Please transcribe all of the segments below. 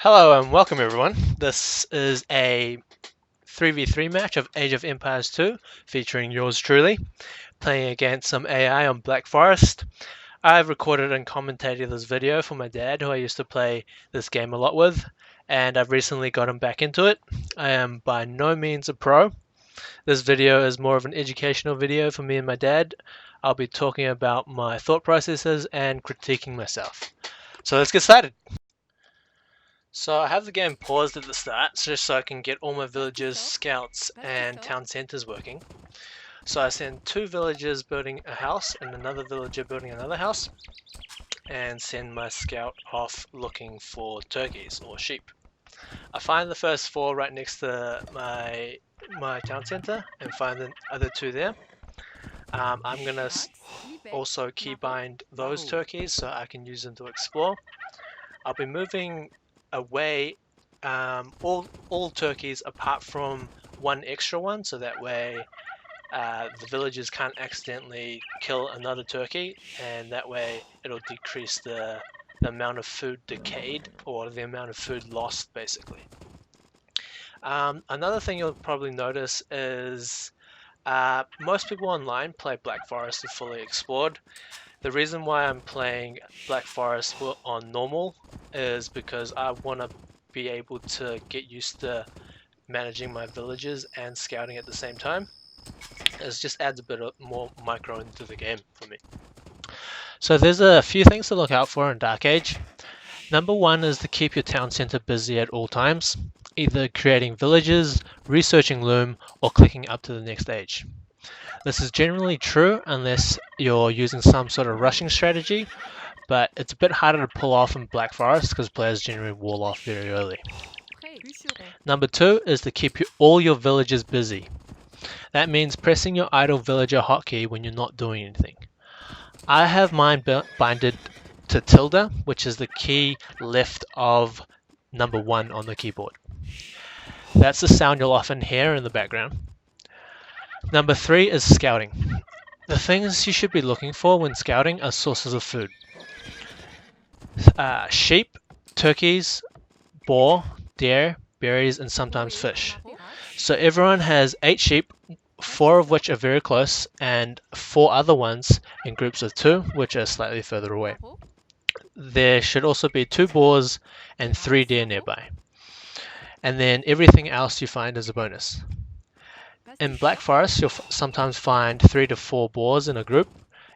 Hello and welcome everyone. This is a 3v3 match of Age of Empires 2 featuring yours truly, playing against some AI on Black Forest. I've recorded and commentated this video for my dad, who I used to play this game a lot with, and I've recently got him back into it. I am by no means a pro. This video is more of an educational video for me and my dad. I'll be talking about my thought processes and critiquing myself. So let's get started. So I have the game paused at the start just so I can get all my villagers, scouts and town centers working. So I send two villagers building a house and another villager building another house, and send my scout off looking for turkeys or sheep. I find the first four right next to my town center and find the other two there. I'm going to also keybind those turkeys so I can use them to explore. I'll be moving away all turkeys apart from one extra one, so that way the villagers can't accidentally kill another turkey, and that way it'll decrease the amount of food decayed, or the amount of food lost basically. Another thing you'll probably notice is most people online play Black Forest to fully explored. The reason why I'm playing Black Forest on normal is because I want to be able to get used to managing my villages and scouting at the same time. It just adds a bit of more micro into the game for me. So there's a few things to look out for in Dark Age. Number one is to keep your town center busy at all times, either creating villages, researching loom, or clicking up to the next age. This is generally true unless you're using some sort of rushing strategy, but it's a bit harder to pull off in Black Forest because players generally wall off very early. Number two is to keep all your villagers busy. That means pressing your idle villager hotkey when you're not doing anything. I have mine binded to tilde, which is the key left of number one on the keyboard. That's the sound you'll often hear in the background. Number three is scouting. The things you should be looking for when scouting are sources of food. Sheep, turkeys, boar, deer, berries, and sometimes fish. So everyone has 8 sheep, 4 of which are very close, and 4 other ones in groups of 2, which are slightly further away. There should also be 2 boars and 3 deer nearby. And then everything else you find is a bonus. In Black Forest, you'll sometimes find 3 to 4 boars in a group,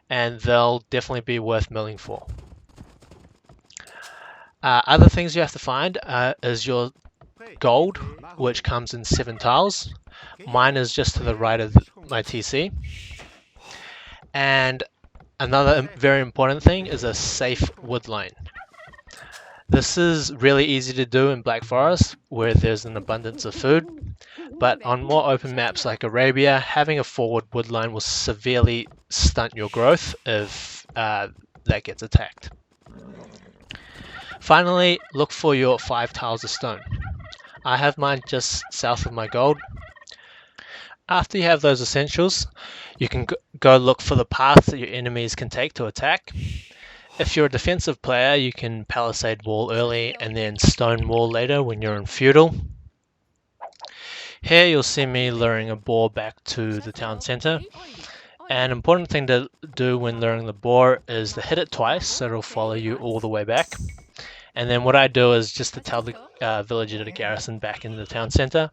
and they'll definitely be worth milling for. Other things you have to find is your gold, which comes in 7 tiles. Mine is just to the right of my TC. And another very important thing is a safe wood line. This is really easy to do in Black Forest, where there's an abundance of food, but on more open maps like Arabia, having a forward wood line will severely stunt your growth if that gets attacked. Finally, look for your 5 tiles of stone. I have mine just south of my gold. After you have those essentials, you can go look for the paths that your enemies can take to attack. If you're a defensive player, you can palisade wall early and then stone wall later when you're in feudal. Here you'll see me luring a boar back to the town center. An important thing to do when luring the boar is to hit it twice so it'll follow you all the way back. And then what I do is just to tell the villager to garrison back in the town center,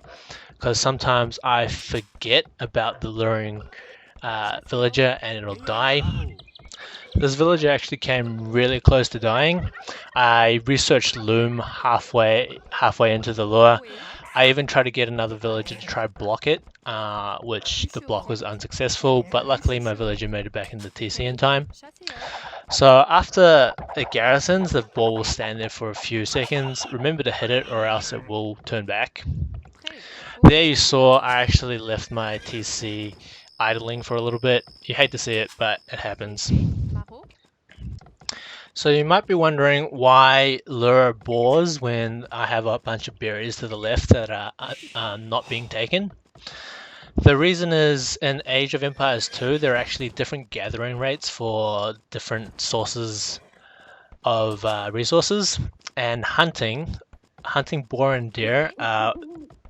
because sometimes I forget about the luring villager and it'll die. This villager actually came really close to dying. I researched loom halfway into the lure. I even tried to get another villager to try block it, which the block was unsuccessful, but luckily my villager made it back into TC in time. So after it garrisons, the boar will stand there for a few seconds. Remember to hit it or else it will turn back. There you saw I actually left my TC idling for a little bit. You hate to see it, but it happens. So you might be wondering why lure boars when I have a bunch of berries to the left that are not being taken. The reason is in Age of Empires 2 there are actually different gathering rates for different sources of resources, and hunting hunting boar and deer are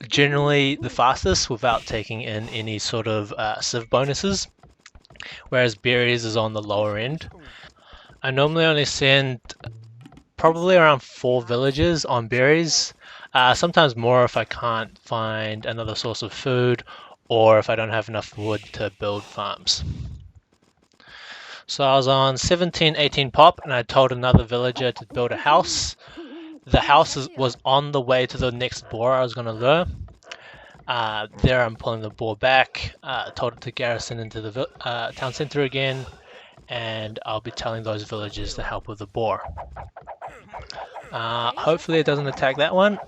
generally the fastest without taking in any sort of civ bonuses, whereas berries is on the lower end. I normally only send probably around 4 villages on berries, sometimes more if I can't find another source of food or if I don't have enough wood to build farms. So I was on 17, 18 pop and I told another villager to build a house. The house was on the way to the next boar I was going to lure. There I'm pulling the boar back, told it to garrison into the town center again, and I'll be telling those villagers to help with the boar. Hopefully it doesn't attack that one.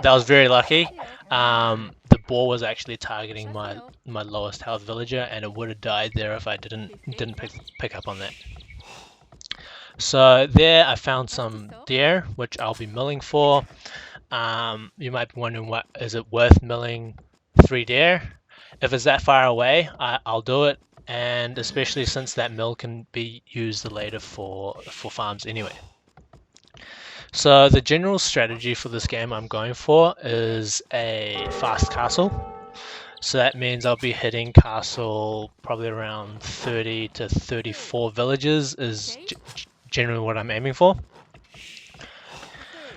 That was very lucky. The boar was actually targeting my lowest health villager, and it would have died there if I didn't pick up on that. So there I found some deer, which I'll be milling for. You might be wondering, what is it worth milling 3 deer? If it's that far away, I'll do it, and especially since that mill can be used later for farms anyway. So the general strategy for this game I'm going for is a fast castle. So that means I'll be hitting castle probably around 30 to 34 villages is generally what I'm aiming for.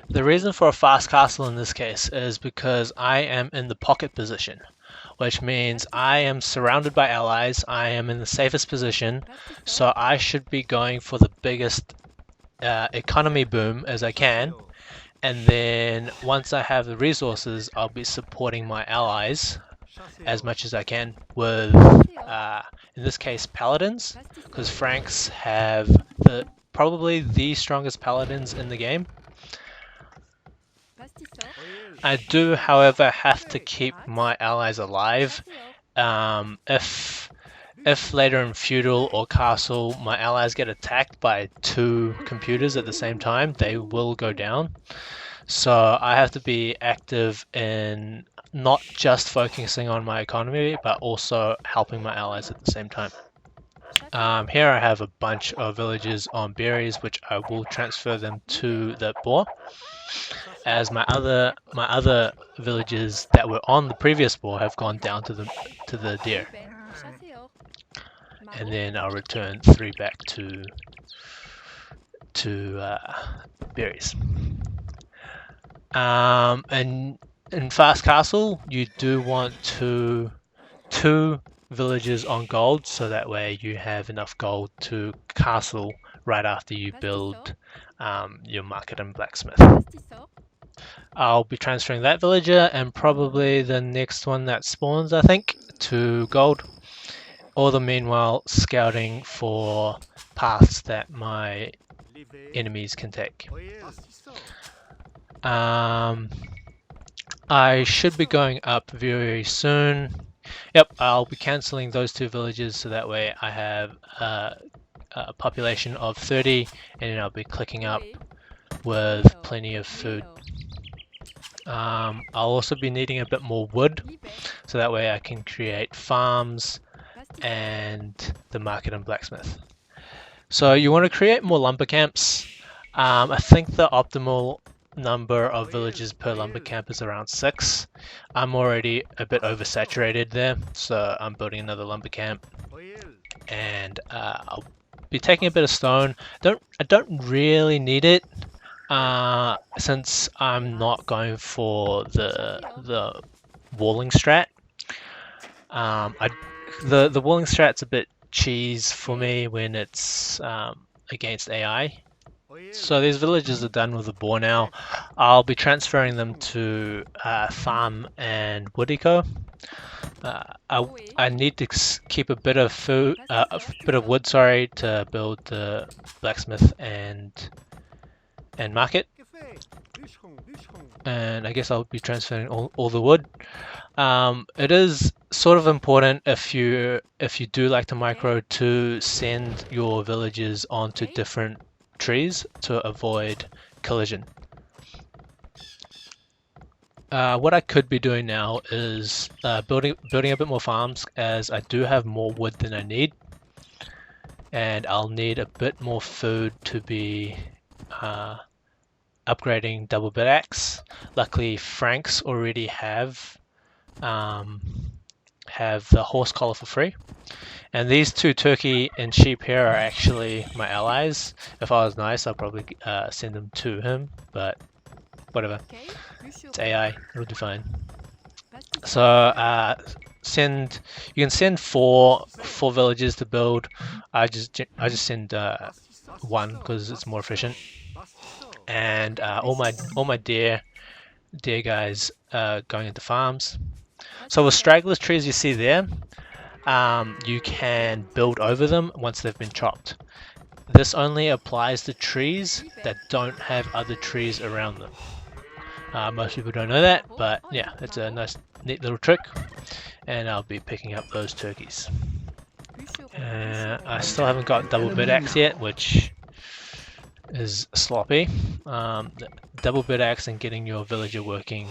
The reason for a fast castle in this case is because I am in the pocket position, which means I am surrounded by allies, I am in the safest position, so I should be going for the biggest economy boom as I can, and then once I have the resources, I'll be supporting my allies as much as I can with, in this case, paladins, because Franks have probably the strongest paladins in the game. I do, however, have to keep my allies alive. If later in feudal or castle my allies get attacked by 2 computers at the same time, they will go down. So I have to be active in not just focusing on my economy, but also helping my allies at the same time. Here I have a bunch of villages on berries, which I will transfer them to the boar, as my other villages that were on the previous boar have gone down to the deer. And then I'll return 3 back to berries. And in fast castle, you do want two villages on gold, so that way you have enough gold to castle right after you build your market and blacksmith. I'll be transferring that villager and probably the next one that spawns, I think, to gold. All the meanwhile scouting for paths that my enemies can take. I should be going up very soon. Yep, I'll be cancelling those 2 villages so that way I have a population of 30, and then I'll be clicking up with plenty of food. I'll also be needing a bit more wood so that way I can create farms and the market and blacksmith. So you want to create more lumber camps. I think the optimal number of villages per lumber camp is around 6. I'm already a bit oversaturated there, so I'm building another lumber camp, and I'll be taking a bit of stone. I don't really need it since I'm not going for the walling strat. The walling strat's a bit cheese for me when it's against AI. So these villages are done with the boar now. I'll be transferring them to farm and wood eco. I need to keep a bit of food, wood, to build the blacksmith and market. And I guess I'll be transferring all the wood. It is sort of important if you do like to micro to send your villages onto different trees to avoid collision. What I could be doing now is building a bit more farms, as I do have more wood than I need, and I'll need a bit more food to be upgrading double bit axe. Luckily, Franks already have the horse collar for free. And these two turkey and sheep here are actually my allies. If I was nice, I'd probably send them to him, but whatever. It's AI, it'll do fine. So you can send four villages to build. I just send one because it's more efficient. And all my deer guys going into farms. So with stragglers trees you see there, you can build over them once they've been chopped. This only applies to trees that don't have other trees around them. Most people don't know that, but yeah, it's a nice, neat little trick. And I'll be picking up those turkeys. I still haven't got double bit axe yet, which is sloppy. Double bit axe and getting your villager working,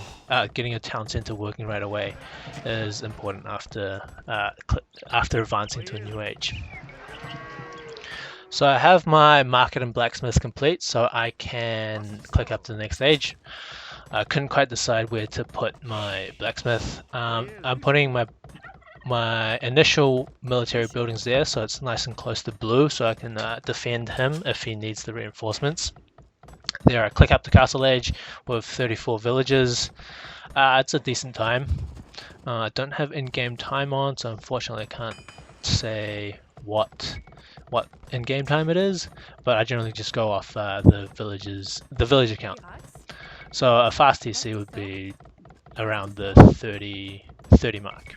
getting a town center working right away is important after advancing to a new age. So I have my market and blacksmith complete, so I can click up to the next stage. I couldn't quite decide where to put my blacksmith. I'm putting my initial military buildings there, so it's nice and close to blue, so I can defend him if he needs the reinforcements. There I click up the castle age with 34 villages. It's a decent time. I don't have in-game time on, so unfortunately I can't say what in-game time it is, but I generally just go off the villager count. So a fast TC would be around the 30 mark.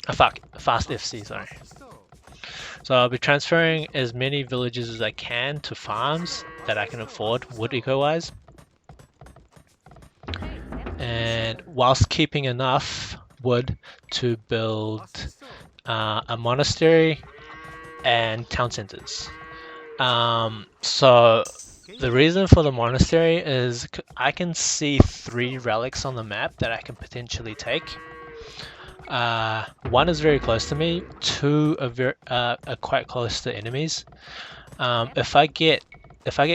A fast FC, sorry. So I'll be transferring as many villages as I can to farms that I can afford wood eco-wise. And whilst keeping enough wood to build a monastery and town centers. So the reason for the monastery is I can see 3 relics on the map that I can potentially take. One is very close to me, 2 are quite close to enemies. If I get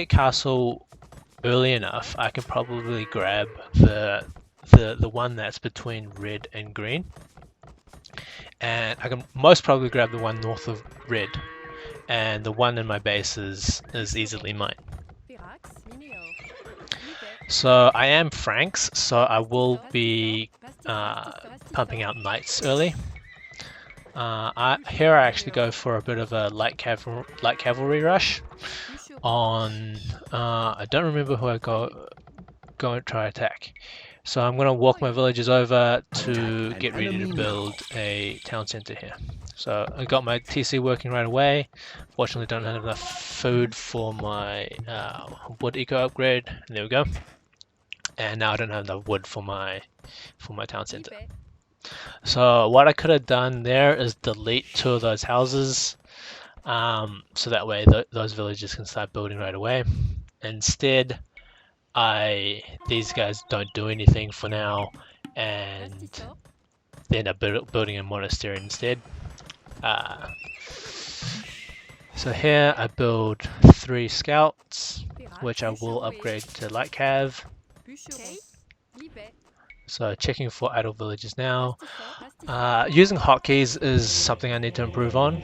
castle early enough, I can probably grab the one that's between red and green, and I can most probably grab the one north of red, and the one in my base is easily mine. So I am Franks, so I will be pumping out knights early. Here I actually go for a bit of a light cavalry rush on. I don't remember who I go and try attack. So I'm gonna walk my villagers over to get ready to build a town center here. So I got my TC working right away. Fortunately, don't have enough food for my wood eco upgrade. There we go. And now I don't have enough wood for my town center. So what I could have done there is delete 2 of those houses, so that way those villagers can start building right away. Instead, these guys don't do anything for now, and they end up building a monastery instead. So here I build 3 scouts, which I will upgrade to light cav. So checking for idle villages now. Using hotkeys is something I need to improve on.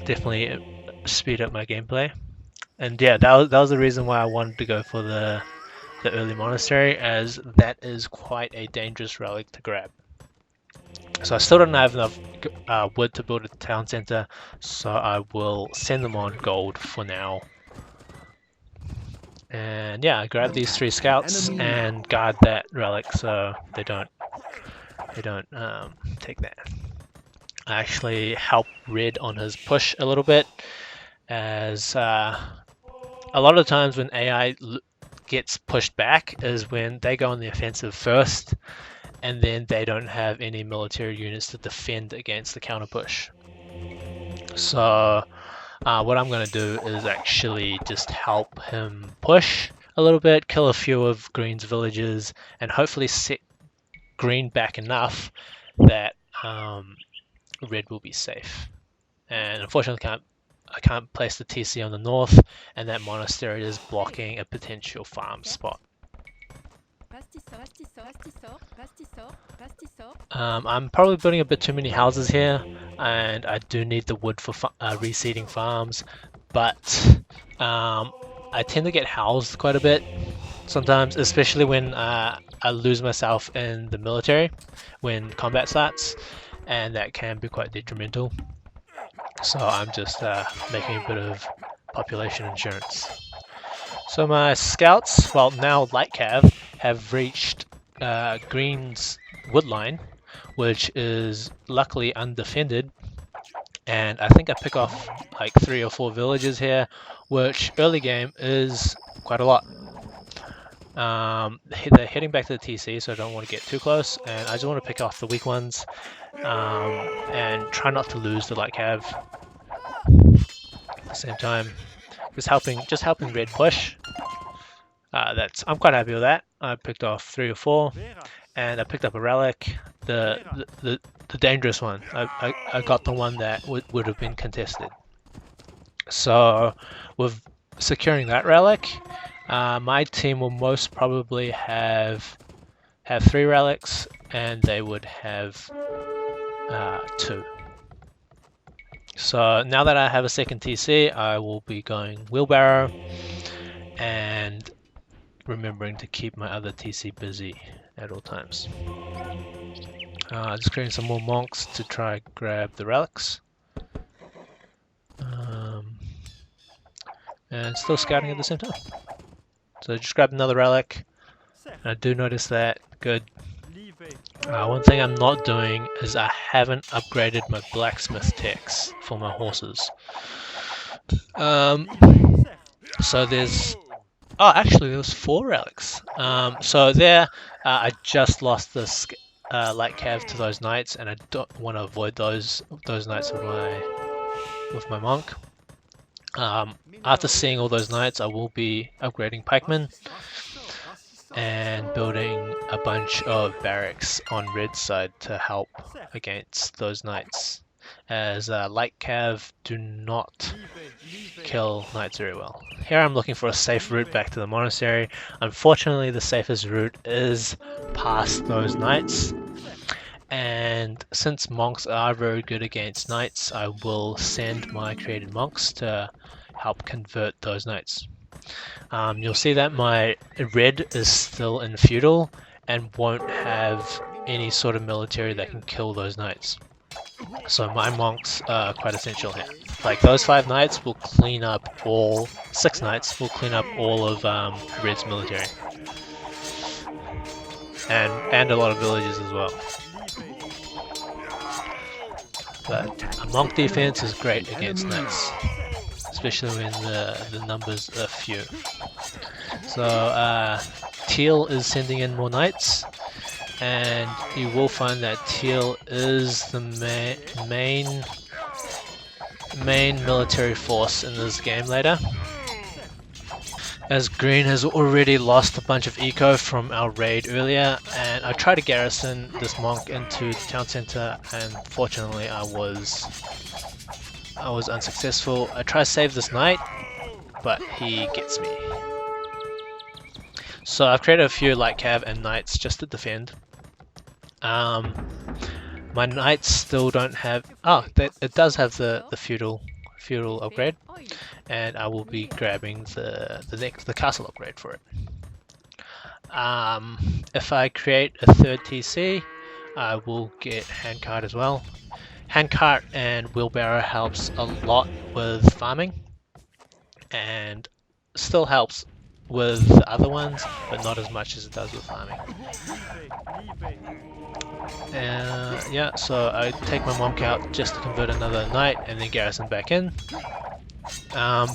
Definitely speed up my gameplay. And yeah, that was the reason why I wanted to go for the early monastery, as that is quite a dangerous relic to grab. So I still don't have enough wood to build a town center, so I will send them on gold for now. And yeah, I grab these 3 scouts and guard that relic so they don't take that. I actually help Red on his push a little bit, as a lot of times when AI gets pushed back is when they go on the offensive first, and then they don't have any military units to defend against the counter push. So what I'm going to do is actually just help him push a little bit, kill a few of Green's villages, and hopefully set Green back enough that Red will be safe. And unfortunately I can't place the TC on the north, and that monastery is blocking a potential farm spot. I'm probably building a bit too many houses here, and I do need the wood for reseeding farms, but I tend to get housed quite a bit sometimes, especially when I lose myself in the military when combat starts, and that can be quite detrimental. So I'm just making a bit of population insurance. So my scouts, well now light cav, have reached Green's woodline, which is luckily undefended, and I think I pick off like 3 or 4 villages here, which early game is quite a lot. They're heading back to the TC, so I don't want to get too close, and I just want to pick off the weak ones and try not to lose the light cav. At the same time, just helping red push. I'm quite happy with that. I picked off 3 or 4, and I picked up a relic, the dangerous one. I got the one that would have been contested. So with securing that relic, my team will most probably have 3 relics, and they would have 2. So now that I have a second TC, I will be going wheelbarrow and remembering to keep my other TC busy at all times. Just creating some more monks to try grab the relics. And still scouting at the same time. So just grab another relic. And I do notice that. Good. One thing I'm not doing is I haven't upgraded my blacksmith techs for my horses. So there's... Oh, actually there was 4 relics. So there, I just lost this light cav to those knights, and I don't want to avoid those knights with my monk. After seeing all those knights, I will be upgrading pikemen and building a bunch of barracks on red side to help against those knights, as light cav do not kill knights very well. Here I'm looking for a safe route back to the monastery. Unfortunately, the safest route is past those knights, and since monks are very good against knights, I will send my created monks to help convert those knights. You'll see that my red is still in feudal and won't have any sort of military that can kill those knights. So my monks are quite essential here. Like those 5 knights will clean up 6 knights will clean up all of red's military. And a lot of villages as well. But a monk defense is great against knights, especially when the numbers are few. So Teal is sending in more knights, and you will find that Teal is the main military force in this game later, as Green has already lost a bunch of eco from our raid earlier, and I tried to garrison this monk into the town center, and fortunately I was unsuccessful. I try to save this knight, but he gets me. So I've created a few light cav and knights just to defend. My knights still don't have... Oh, it does have the feudal upgrade, and I will be grabbing the castle upgrade for it. If I create a 3rd TC, I will get handcart as well. Handcart and wheelbarrow helps a lot with farming, and still helps with the other ones, but not as much as it does with farming. Yeah, so I take my monk out just to convert another knight and then garrison back in.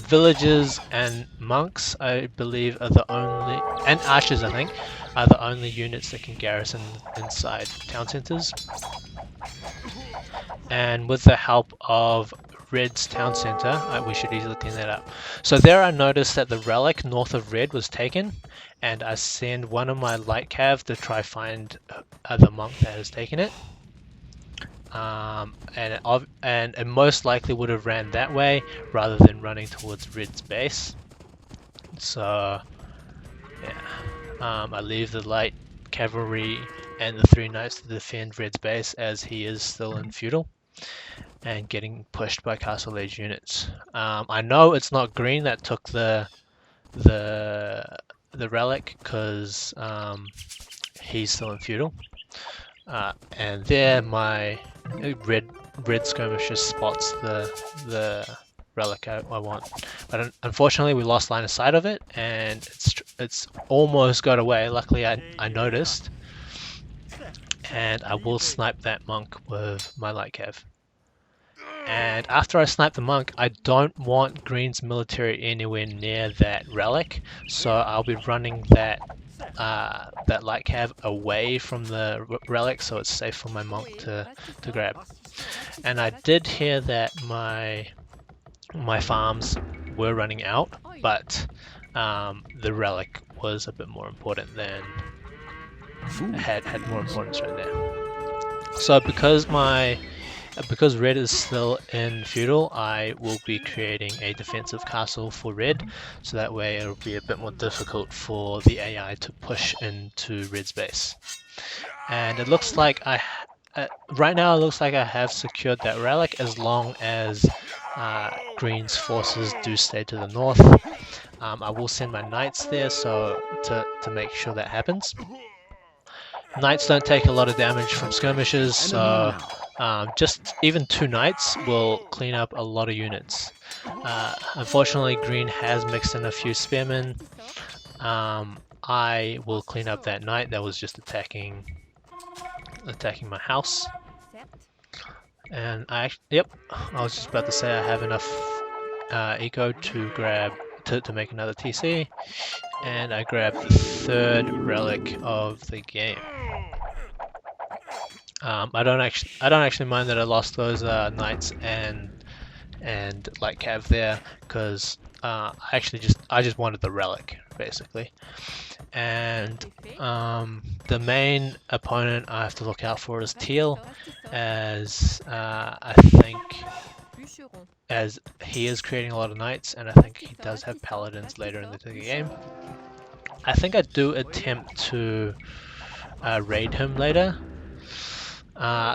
Villagers and monks, I believe, are the only, and archers I think, are the only units that can garrison inside town centers. And with the help of Red's town center, we should easily clean that up. So there I noticed that the relic north of Red was taken, and I send one of my light cav to try find the monk that has taken it. and it most likely would have ran that way rather than running towards red's base. So yeah, I leave the light cavalry and the 3 knights to defend red's base as he is still in feudal and getting pushed by castle age units. I know it's not green that took the relic because he's still in feudal. And there my red skirmisher spots the relic I want, but unfortunately we lost line of sight of it, and it's almost got away. Luckily I noticed, and I will snipe that monk with my light cav. And after I snipe the monk, I don't want green's military anywhere near that relic, so I'll be running that light cav away from the relic so it's safe for my monk to grab. And I did hear that my farms were running out, but the relic was a bit more important than had more importance right there. So because red is still in feudal, I will be creating a defensive castle for red, so that way it'll be a bit more difficult for the AI to push into red's base. And it looks like right now it looks like I have secured that relic as long as green's forces do stay to the north. I will send my knights there so to make sure that happens. Knights don't take a lot of damage from skirmishes, so just even 2 knights will clean up a lot of units. Unfortunately, green has mixed in a few spearmen. I will clean up that knight that was just attacking my house. And I was just about to say I have enough eco to grab to make another TC, and I grabbed the 3rd relic of the game. I don't actually mind that I lost those knights and light cav there, because I just wanted the relic basically. And the main opponent I have to look out for is teal, as I think as he is creating a lot of knights, and I think he does have paladins later in the game. I think I do attempt to raid him later.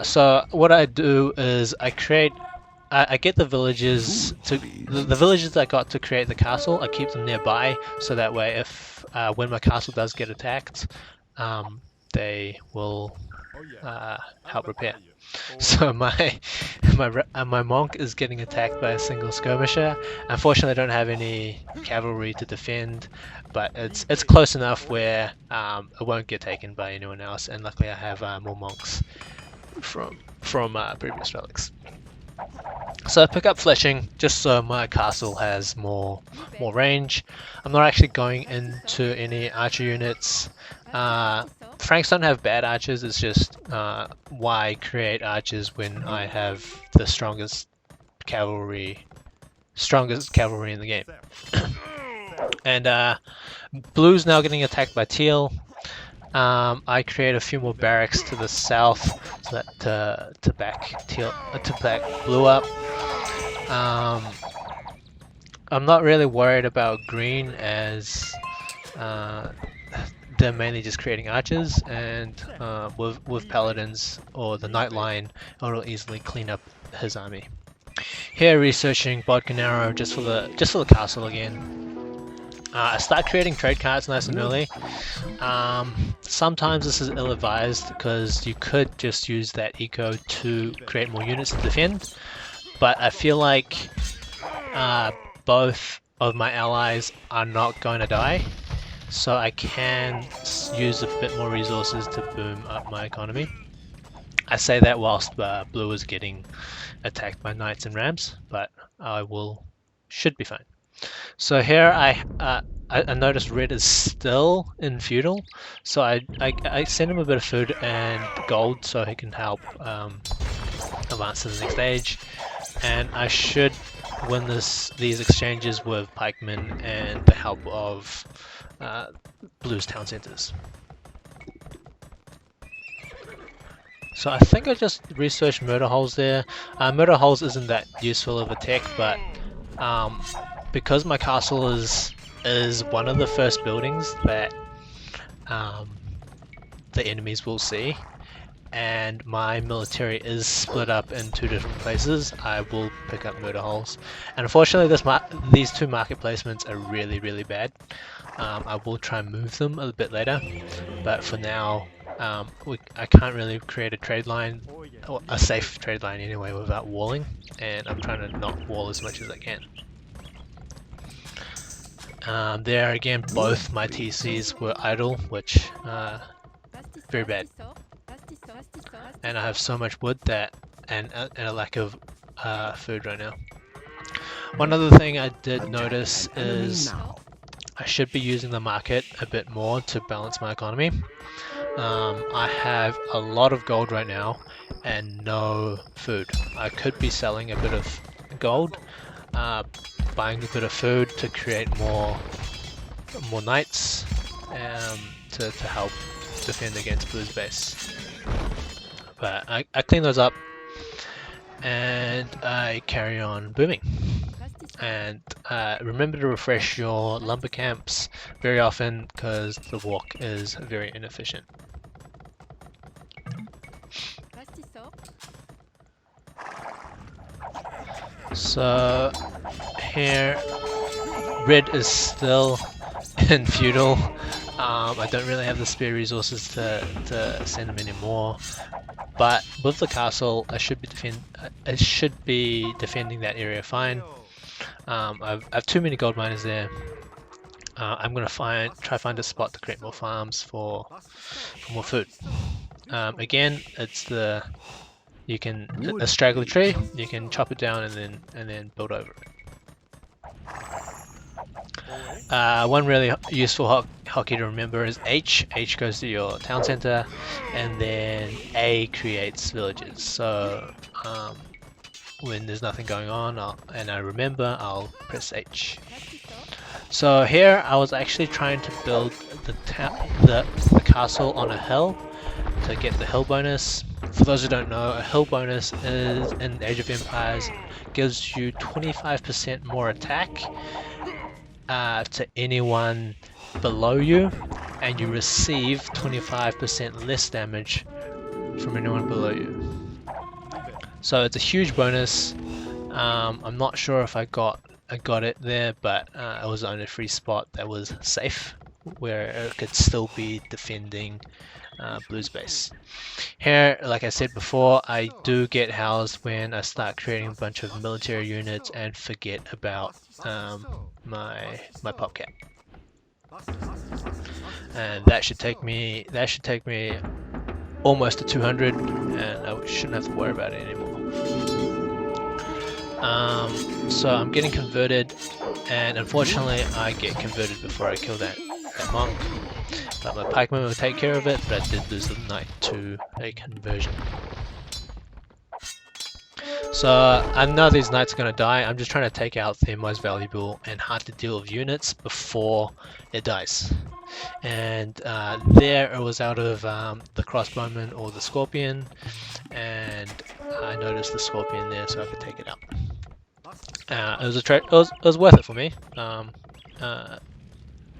So what I do is I get the villages the villages I got to create the castle. I keep them nearby, so that way if when my castle does get attacked, they will help repair. So my monk is getting attacked by a single skirmisher. Unfortunately, I don't have any cavalry to defend, but it's close enough where it won't get taken by anyone else. And luckily, I have more monks from previous relics. So I pick up fleshing just so my castle has more range. I'm not actually going into any archer units. Franks don't have bad archers, it's just why create archers when I have the strongest cavalry in the game. And blue's now getting attacked by teal. I create a few more barracks to the south so that to back blue up. I'm not really worried about green, as they're mainly just creating archers, and with paladins or the knight line, it'll easily clean up his army. Here, researching Bodkin Arrow just for the castle again. I start creating trade cards nice and early. Sometimes this is ill-advised because you could just use that eco to create more units to defend, but I feel like both of my allies are not going to die, so I can use a bit more resources to boom up my economy. I say that whilst blue is getting attacked by knights and rams, but should be fine. So here I noticed red is still in feudal, so I send him a bit of food and gold so he can help advance to the next stage, and I should win these exchanges with pikemen and the help of blue's town centers. So I think I just researched murder holes there. Murder holes isn't that useful of a tech, but um, because my castle is one of the first buildings that um, the enemies will see, and my military is split up in two different places, I will pick up murder holes. And unfortunately, these two market placements are really bad. I will try and move them a bit later, but for now, I can't really create a trade line, or a safe trade line anyway, without walling, and I'm trying to not wall as much as I can. There again, both my TCs were idle, which very bad. And I have so much wood that and a lack of food right now. One other thing I did notice is I should be using the market a bit more to balance my economy. I have a lot of gold right now and no food. I could be selling a bit of gold, buying a bit of food to create more knights, to help defend against Blue's base. But I clean those up and I carry on booming. And remember to refresh your lumber camps very often because the walk is very inefficient. So here, red is still in feudal. I don't really have the spare resources to send them anymore. But with the castle, I should be defending that area fine. I have too many gold miners there. I'm gonna try find a spot to create more farms for more food. Again, it's a straggly tree. You can chop it down and then build over it. One really useful hotkey to remember is H. H goes to your town center, and then A creates villages. So when there's nothing going on and I remember, I'll press H. So here I was actually trying to build the castle on a hill to get the hill bonus. For those who don't know, a hill bonus is in Age of Empires gives you 25% more attack to anyone below you, and you receive 25% less damage from anyone below you. So it's a huge bonus. I'm not sure if I got it there, but it was the only free spot that was safe, where it could still be defending Blue's base. Here, like I said before, I do get housed when I start creating a bunch of military units and forget about my popcat. And that should take me almost to 200, and I shouldn't have to worry about it anymore. So I'm getting converted, and unfortunately I get converted before I kill that monk. But my pikeman will take care of it, but I did lose the knight to a conversion. So I know these knights are going to die. I'm just trying to take out their most valuable and hard to deal with units before it dies. And there it was out of the crossbowman or the scorpion, and I noticed the scorpion there, so I could take it out. It was worth it for me,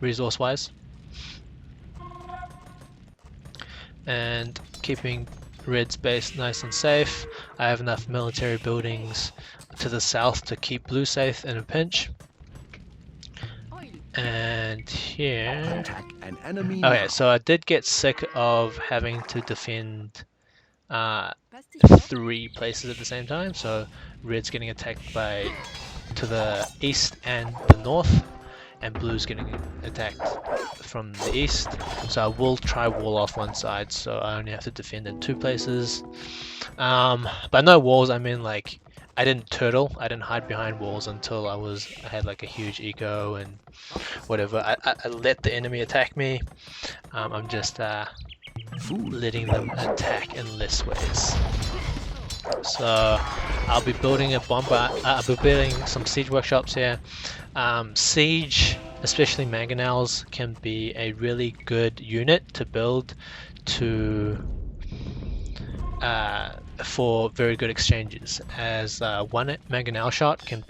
resource wise. And keeping red's base nice and safe. I have enough military buildings to the south to keep blue safe in a pinch. And here, okay, so I did get sick of having to defend 3 places at the same time. So red's getting attacked to the east and the north, and blue's getting attacked from the east. So I will try wall off one side, so I only have to defend in 2 places. By no walls, I mean like I didn't hide behind walls until I had like a huge eco and whatever. I let the enemy attack me. I'm just letting them attack in less ways. So I'll be building I'll be building some siege workshops here. Siege, especially mangonels, can be a really good unit to build to for very good exchanges, as one mangonel shot can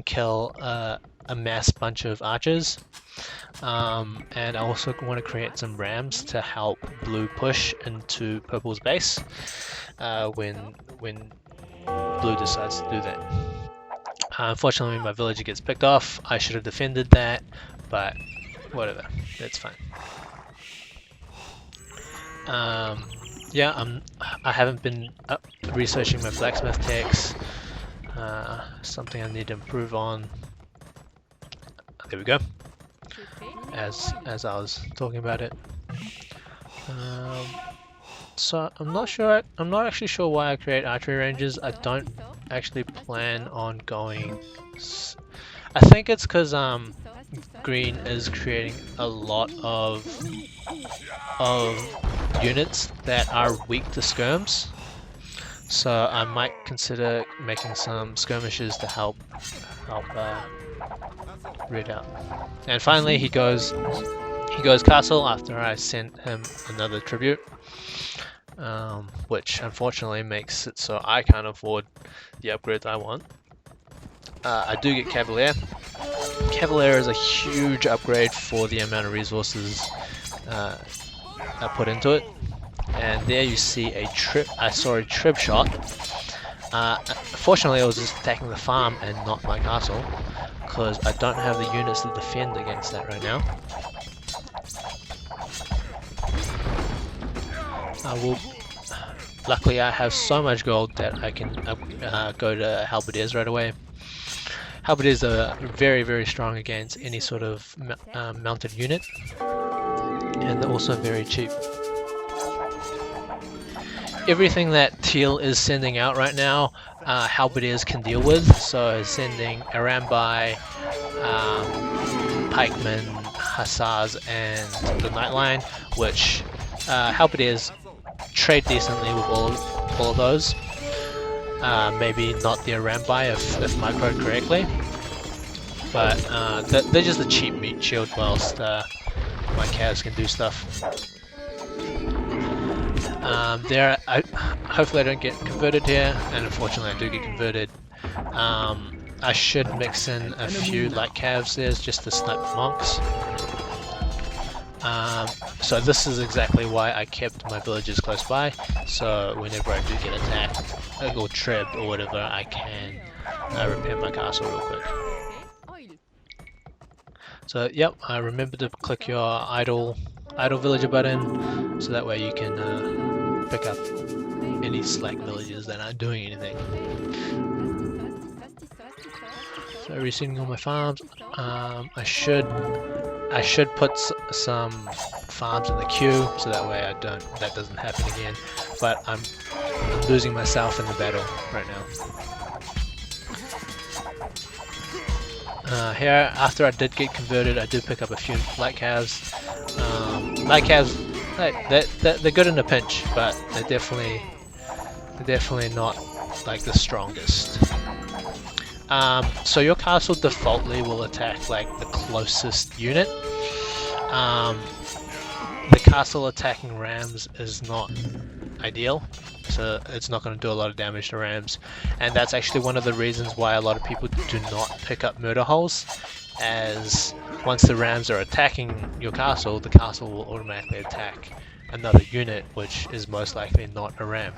kill a mass bunch of archers. And I also want to create some rams to help blue push into purple's base when blue decides to do that. Unfortunately, my villager gets picked off. I should have defended that, but whatever, that's fine. Yeah, I haven't been researching my blacksmith techs. Something I need to improve on. There we go. As I was talking about it. So I'm not actually sure why I create archery ranges. I don't actually plan on going. I think it's because green is creating a lot of units that are weak to skirms. So I might consider making some skirmishes to help rid out. And finally, he goes castle after I sent him another tribute, which unfortunately makes it so I can't afford the upgrades I want. I do get Cavalier. Cavalier is a huge upgrade for the amount of resources I put into it. And there you see a trib shot. Fortunately, I was just attacking the farm and not my castle, because I don't have the units to defend against that right now. Luckily, I have so much gold that I can go to halberdiers right away. Halberdiers are very, very strong against any sort of mounted unit, and they're also very cheap. Everything that Teal is sending out right now, halberdiers can deal with. So sending Arambai, pikemen, hussars, and the nightline, which halberdiers trade decently with all of those. Maybe not the Arambai if microed correctly, but they're just a cheap meat shield whilst my calves can do stuff. Hopefully I don't get converted here, and unfortunately I do get converted. I should mix in a few light calves there just to snipe monks. So this is exactly why I kept my villagers close by, so whenever I do get attacked or tribbed or whatever, I can repair my castle real quick. So yep, remember to click your idle villager button, so that way you can pick up any slack villagers that aren't doing anything. So resetting all my farms. I should put some farms in the queue, so that way that doesn't happen again. But I'm losing myself in the battle right now. Here, after I did get converted, I did pick up a few light calves. Light calves, they're good in a pinch, but they're definitely not like the strongest. So your castle defaultly will attack like the closest unit. The castle attacking rams is not ideal, so it's not going to do a lot of damage to rams, and that's actually one of the reasons why a lot of people do not pick up murder holes, as once the rams are attacking your castle, the castle will automatically attack another unit, which is most likely not a ram.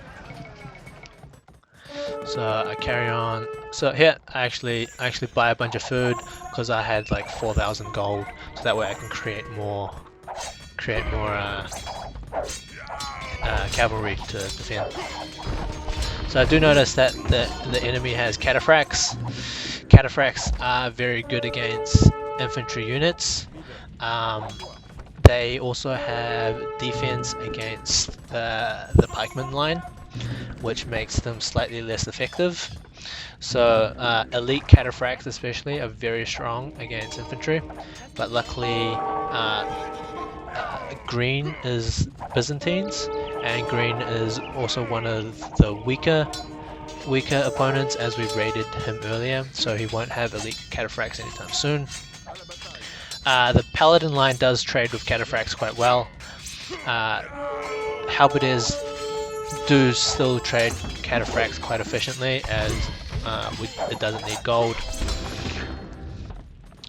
So I carry on. So here I actually buy a bunch of food because I had like 4,000 gold, so that way I can create more cavalry to defend. So I do notice that the enemy has cataphracts. Cataphracts are very good against infantry units. They also have defense against the pikeman line, which makes them slightly less effective. So elite cataphracts especially are very strong against infantry, but luckily green is Byzantines, and green is also one of the weaker opponents, as we raided him earlier, so he won't have elite cataphracts anytime soon. The paladin line does trade with cataphracts quite well. Halberdiers do still trade cataphracts quite efficiently, as it doesn't need gold,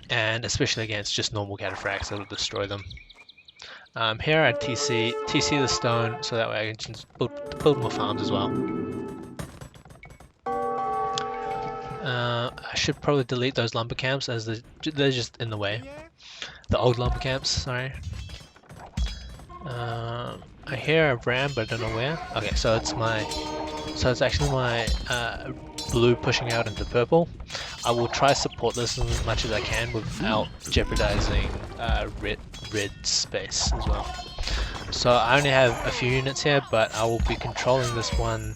and especially against just normal cataphracts, it'll destroy them. Here I TC the stone so that way I can just build more farms as well. I should probably delete those lumber camps as they're just in the way. The old lumber camps, sorry. I hear a ram, but I don't know where. Okay, so it's actually my blue pushing out into purple. I will try support this as much as I can without jeopardizing red space as well. So I only have a few units here, but I will be controlling this one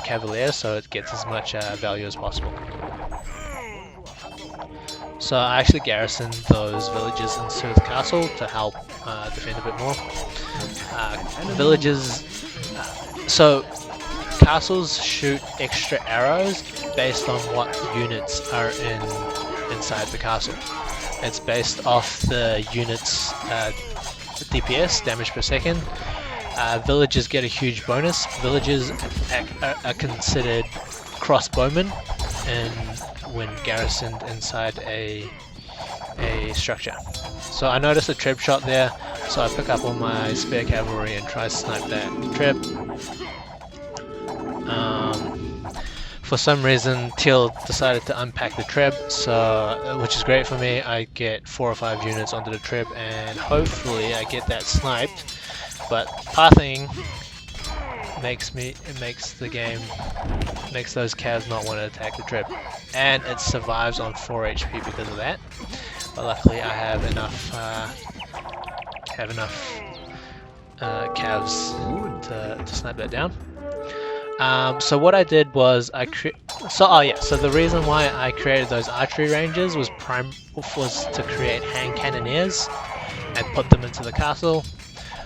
cavalier so it gets as much value as possible. So I actually garrisoned those villages into the castle to help defend a bit more. So castles shoot extra arrows based on what units are inside the castle. It's based off the unit's DPS, damage per second. Villagers get a huge bonus. Villagers are considered crossbowmen when garrisoned inside a structure. So I noticed a treb shot there, so I pick up on my spare cavalry and try to snipe that treb. For some reason, Teal decided to unpack the treb, so which is great for me. I get 4 or 5 units onto the treb, and hopefully I get that sniped. But pathing makes those calves not want to attack the treb, and it survives on 4 HP because of that. But luckily, I have enough calves to snipe that down. So what I did was so the reason why I created those archery ranges was to create hand cannoneers and put them into the castle.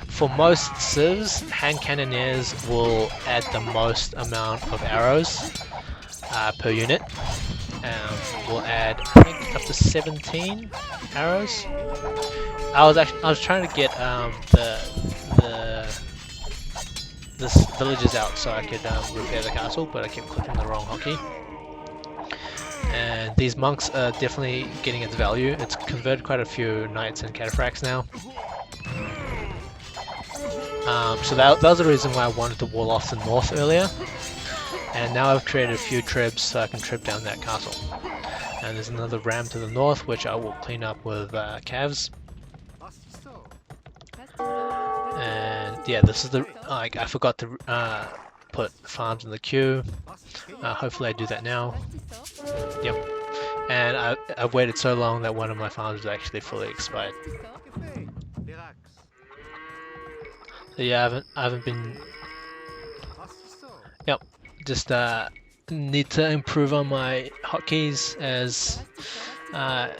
For most civs, hand cannoneers will add the most amount of arrows per unit. We'll add, I think, up to 17 arrows. I was trying to get the villages out so I could repair the castle, but I kept clicking the wrong hotkey. And these monks are definitely getting its value. It's converted quite a few knights and cataphracts now. So that was the reason why I wanted to wall off the north earlier. And now I've created a few trebs so I can treb down that castle. And there's another ram to the north, which I will clean up with calves. And yeah, this is I forgot to put farms in the queue. Hopefully I do that now. Yep. And I've waited so long that one of my farms is actually fully expired. So yeah, I haven't been. Yep. Just need to improve on my hotkeys, as I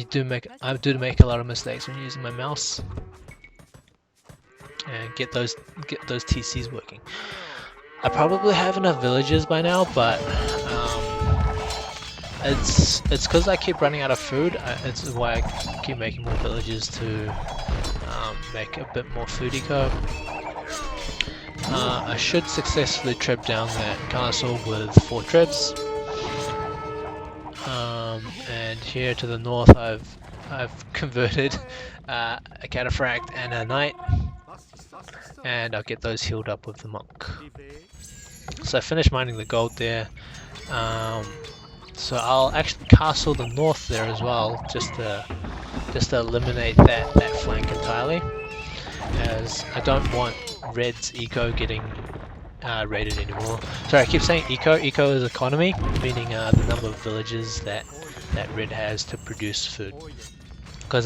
do make a lot of mistakes when using my mouse. And get those TCs working. I probably have enough villages by now, but it's because I keep running out of food. It's why I keep making more villages to make a bit more food eco. I should successfully treb down that castle with 4 trebs. And here to the north, I've converted a cataphract and a knight. And I'll get those healed up with the monk. So I finished mining the gold there. So I'll actually castle the north there as well, just to eliminate that flank entirely, as I don't want red's eco getting raided anymore. Sorry, I keep saying eco. Eco is economy, meaning the number of villages that red has to produce food. Because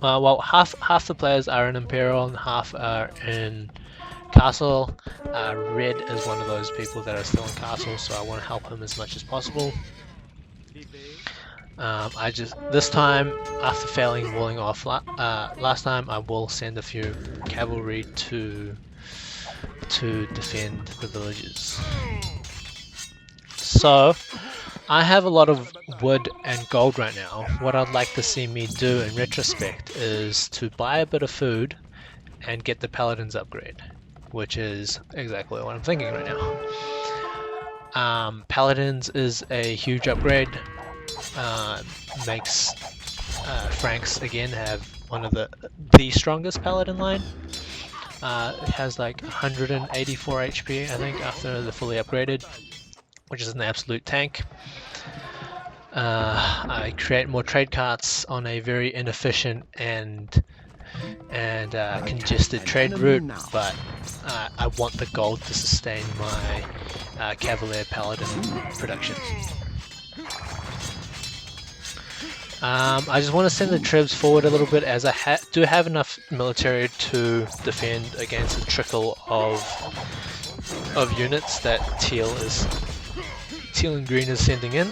half the players are in Imperial and half are in Castle. Red is one of those people that are still in Castle, so I want to help him as much as possible. This time, after failing walling off last time, I will send a few cavalry to defend the villages. So I have a lot of wood and gold right now. What I'd like to see me do in retrospect is to buy a bit of food and get the paladins upgrade. which is exactly what I'm thinking right now. Paladins is a huge upgrade. Makes Franks again have one of the strongest paladin line. It has like 184 HP, I think, after the fully upgraded, which is an absolute tank. I create more trade carts on a very inefficient and congested trade route, but I want the gold to sustain my Cavalier Paladin production. I just want to send the tribes forward a little bit, as I do have enough military to defend against a trickle of units that teal and green is sending in.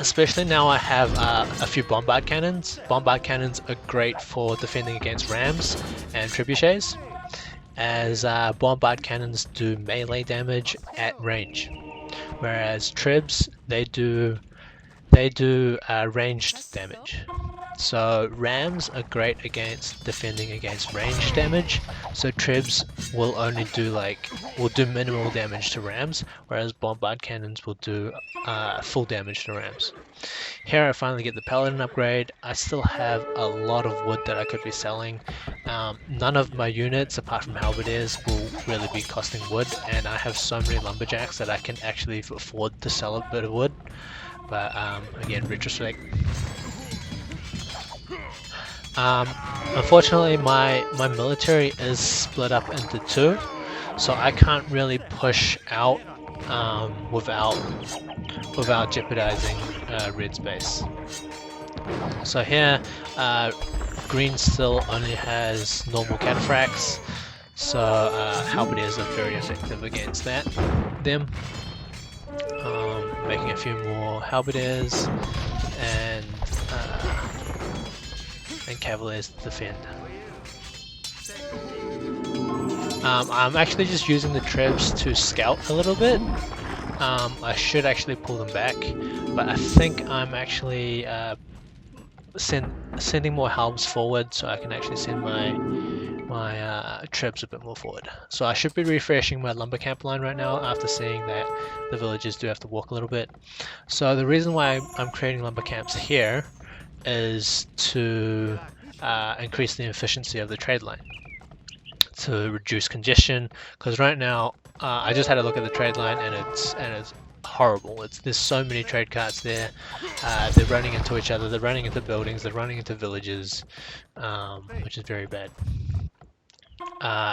Especially now I have a few bombard cannons. Bombard cannons are great for defending against rams and trebuchets, as bombard cannons do melee damage at range, whereas trebs they do ranged damage. So rams are great against defending against ranged damage, so trebs will only do minimal damage to rams, whereas bombard cannons will do full damage to rams. Here I finally get the paladin upgrade. I still have a lot of wood that I could be selling. None of my units apart from halberdiers will really be costing wood, and I have so many lumberjacks that I can actually afford to sell a bit of wood. But again, retrospect. Unfortunately, my military is split up into two, so I can't really push out without jeopardizing red space. So here, green still only has normal cataphracts, so halberdiers are very effective against them. Making a few more halberdiers and cavaliers to defend. I'm actually just using the trebs to scout a little bit. I should actually pull them back, but I think I'm actually sending more halbs forward, so I can actually send my trebs a bit more forward. So I should be refreshing my lumber camp line right now after seeing that the villagers do have to walk a little bit. So the reason why I'm creating lumber camps here is to increase the efficiency of the trade line, to reduce congestion, because right now I just had a look at the trade line and it's horrible. There's so many trade carts there. They're running into each other, they're running into buildings, they're running into villages, which is very bad.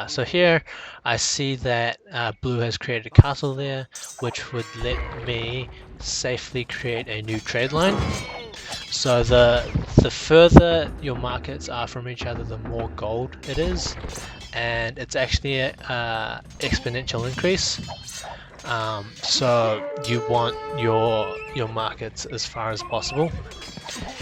So here I see that blue has created a castle there, which would let me safely create a new trade line. So the further your markets are from each other, the more gold it is, and it's actually an exponential increase. So you want your markets as far as possible,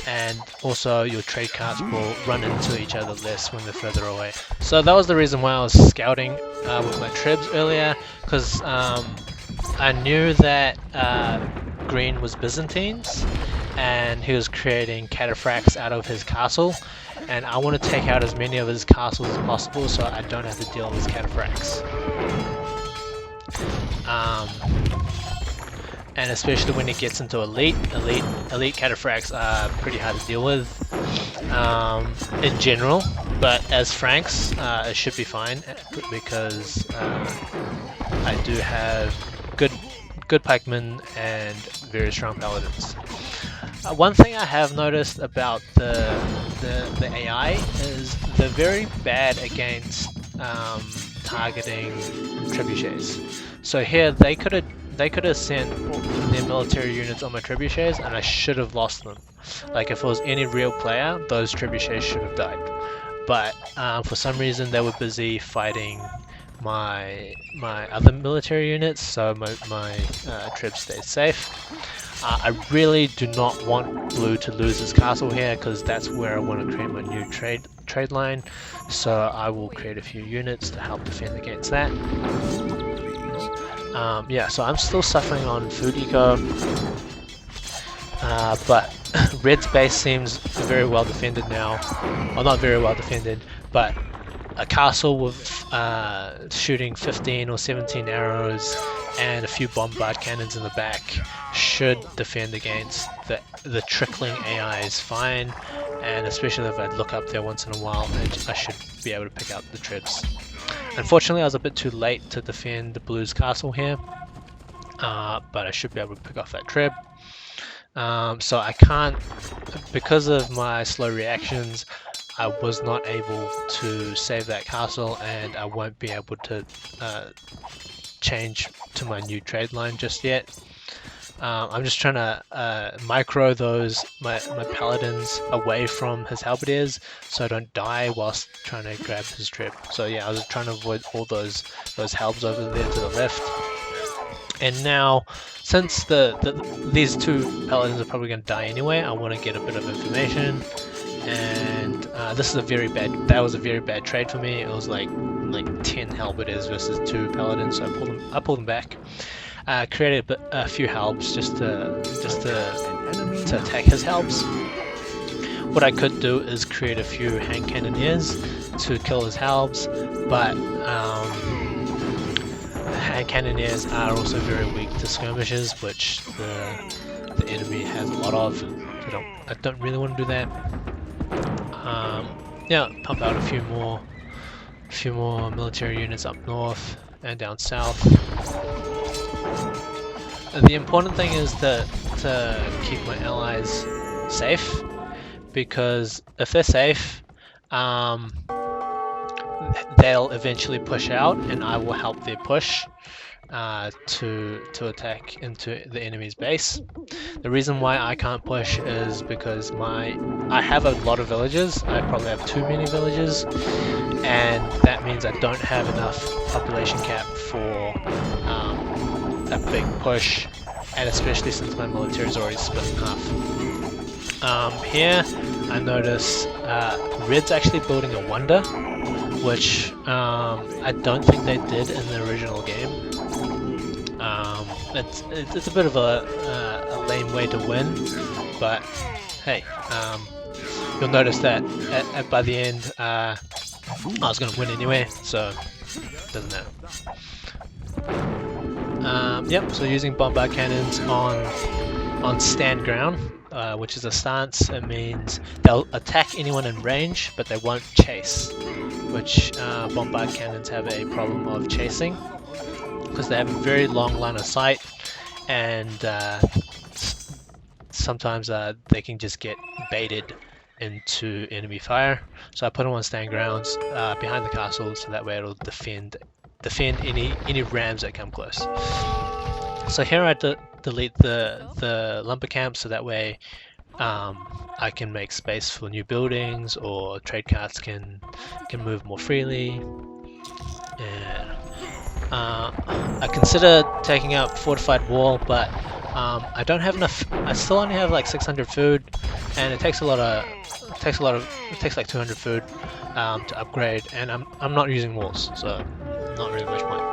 and also your trade carts will run into each other less when they're further away. So that was the reason why I was scouting with my trebs earlier, because I knew that green was Byzantines and he was creating cataphracts out of his castle, and I want to take out as many of his castles as possible so I don't have to deal with cataphracts. And especially when it gets into elite cataphracts are pretty hard to deal with in general, but as Franks it should be fine, because I do have good pikemen and very strong paladins. One thing I have noticed about the AI is they're very bad against targeting trebuchets. So here they could have sent their military units on my trebuchets and I should have lost them. Like if it was any real player, those trebuchets should have died. But for some reason they were busy fighting my other military units, so my trebs stayed safe. I really do not want blue to lose his castle here, because that's where I want to create my new trade line. So I will create a few units to help defend against that. Yeah, so I'm still suffering on food eco, but red's base seems very well defended now. Well, not very well defended, but a castle with shooting 15 or 17 arrows and a few bombard cannons in the back should defend against the trickling AIs fine, and especially if I look up there once in a while, I should be able to pick out the trebs. Unfortunately, I was a bit too late to defend the blues castle here, but I should be able to pick off that treb. So I can't, because of my slow reactions, I was not able to save that castle, and I won't be able to change to my new trade line just yet. I'm just trying to micro my paladins away from his halberdiers so I don't die whilst trying to grab his trip. So yeah, I was trying to avoid all those halbs over there to the left. And now, since these two paladins are probably going to die anyway, I want to get a bit of information. And this is that was a very bad trade for me. It was like 10 halberdiers versus 2 paladins, so I pulled them back. Created a few halbs just to attack his halbs. What I could do is create a few hand cannoneers to kill his halbs, but hand cannoneers are also very weak to skirmishes, which the enemy has a lot of. So I don't really want to do that. Yeah, pump out a few more military units up north and down south. The important thing is to keep my allies safe, because if they're safe, they'll eventually push out, and I will help their push to attack into the enemy's base. The reason why I can't push is because I have a lot of villages. I probably have too many villages, and that means I don't have enough population cap for a big push, and especially since my military is already split in half. Here I notice Red's actually building a wonder, which I don't think they did in the original game. It's a bit of a lame way to win, but hey, you'll notice that by the end I was going to win anyway, so it doesn't matter. Yep, so using bombard cannons on stand ground, which is a stance. It means they'll attack anyone in range, but they won't chase, which bombard cannons have a problem of chasing, because they have a very long line of sight, and sometimes they can just get baited into enemy fire. So I put them on stand grounds behind the castle, so that way it'll defend any rams that come close. So here I delete the lumber camp, so that way I can make space for new buildings, or trade carts can move more freely. And I consider taking up fortified wall, but I don't have enough. I still only have like 600 food, and it takes like 200 food to upgrade, and I'm not using walls, so not really much point.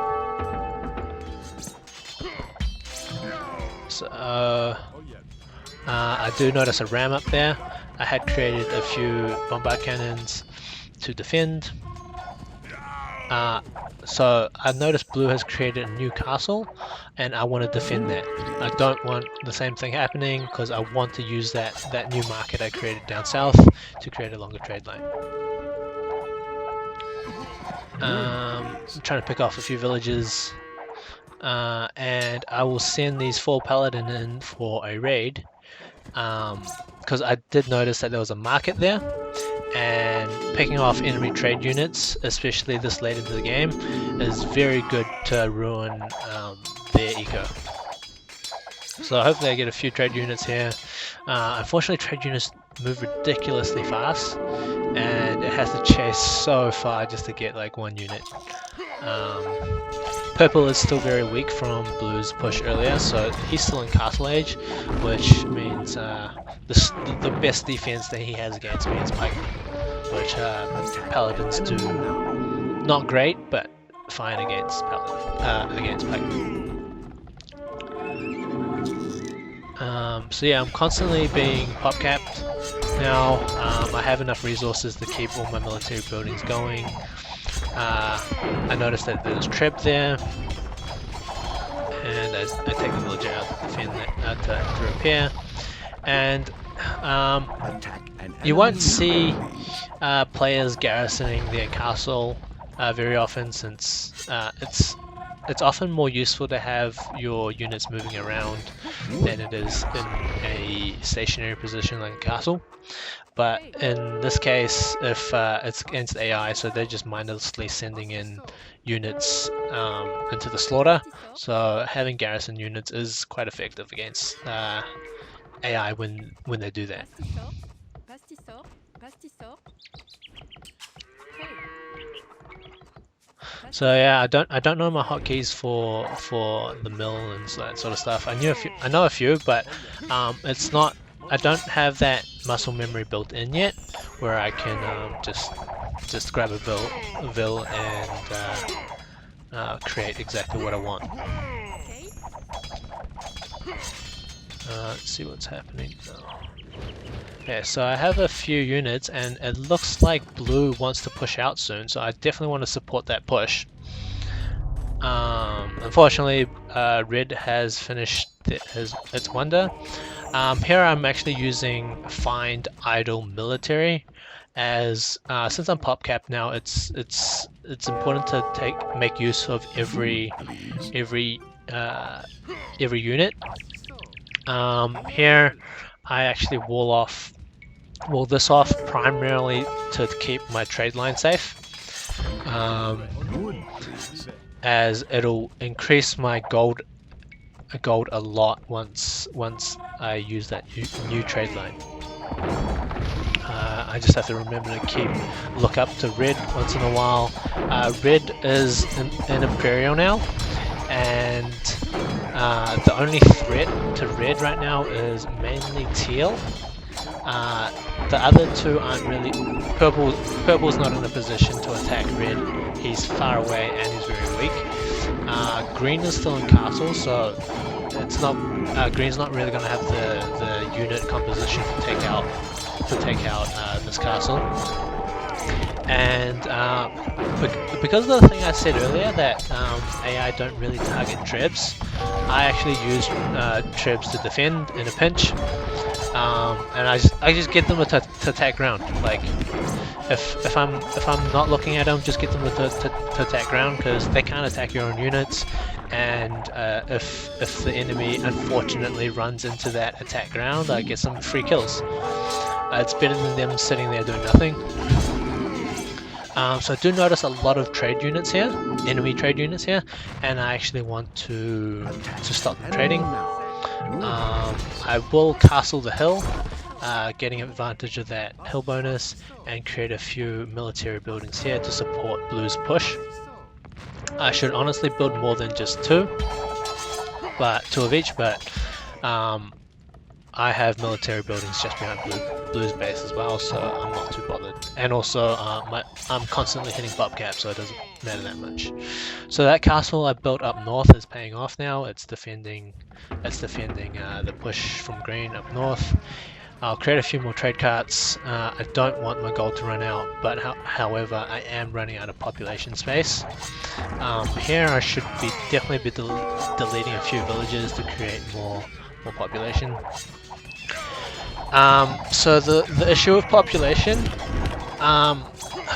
So I do notice a ram up there. I had created a few bombard cannons to defend. So I noticed blue has created a new castle, and I want to defend that. I don't want the same thing happening, because I want to use that new market I created down south to create a longer trade line. I'm trying to pick off a few villages, and I will send these 4 paladin in for a raid, because I did notice that there was a market there, and picking off enemy trade units, especially this late into the game, is very good to ruin their eco. So hopefully I get a few trade units here. Unfortunately, trade units move ridiculously fast, and it has to chase so far just to get like 1 unit. Purple is still very weak from blue's push earlier, so he's still in castle age, which means the best defense that he has against me is pikemen, which paladins do not great, but fine against pikemen. So yeah, I'm constantly being pop capped now. I have enough resources to keep all my military buildings going. I noticed that there's Treb there, and I take the villager out to defend that, to repair. And you won't see players garrisoning their castle very often, since it's often more useful to have your units moving around than it is in a stationary position like a castle. But in this case, if it's against AI, so they're just mindlessly sending in units into the slaughter, so having garrison units is quite effective against AI when they do that. So yeah, I don't know my hotkeys for the mill and that sort of stuff. I know a few, but it's not. I don't have that muscle memory built in yet, where I can just grab a vil and create exactly what I want. Let's see what's happening now. Okay, so I have a few units, and it looks like blue wants to push out soon, so I definitely want to support that push. Unfortunately, red has finished its wonder. Here I'm actually using find idle military, as since I'm pop capped now, it's important to make use of every unit. Here I actually wall this off primarily to keep my trade line safe, as it'll increase my gold a lot once I use that new trade line. I just have to remember to look up to red once in a while. Red is an imperial now, and the only threat to red right now is mainly teal. The other two aren't really. Purple's not in a position to attack red. He's far away and he's very weak. Green is still in castle, so it's not. Green's not really going to have the unit composition to take out this castle. And because of the thing I said earlier that AI don't really target trebs, I actually use trebs to defend in a pinch, and I just get them to attack ground. Like if I'm not looking at them, just get them to attack ground, because they can't attack your own units. And if the enemy unfortunately runs into that attack ground, I get some free kills. It's better than them sitting there doing nothing. So I do notice a lot of trade units here, enemy trade units here, and I actually want to stop them trading. I will castle the hill, getting advantage of that hill bonus, and create a few military buildings here to support blue's push. I should honestly build more than just two of each, but I have military buildings just behind blue's base as well, so I'm not too bothered. And also, I'm constantly hitting pop cap, so it doesn't matter that much. So that castle I built up north is paying off now. It's defending the push from green up north. I'll create a few more trade carts. I don't want my gold to run out, but however, I am running out of population space. Here I should definitely be deleting a few villages to create more population. So the issue with population,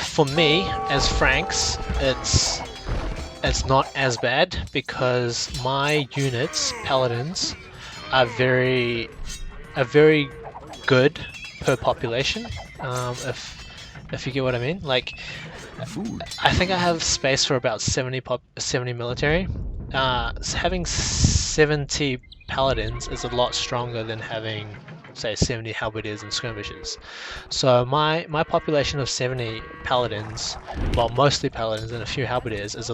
for me as Franks, it's not as bad, because my units, paladins, are very good per population. If you get what I mean, like I think I have space for about 70 military. Having 70 paladins is a lot stronger than having, say, 70 halberdiers and skirmishers. So my population of 70 paladins, well, mostly paladins and a few halberdiers, is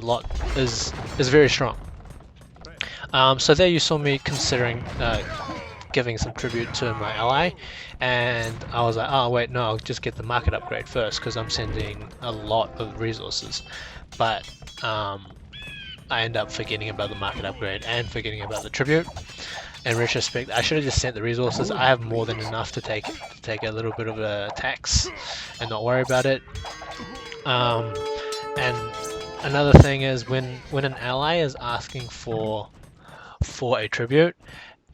very strong. So there you saw me considering giving some tribute to my ally, and I was like, oh wait, no, I'll just get the market upgrade first, because I'm sending a lot of resources. But I end up forgetting about the market upgrade and forgetting about the tribute. In retrospect, I should have just sent the resources. I have more than enough to take a little bit of a tax and not worry about it. And another thing is when an ally is asking for a tribute,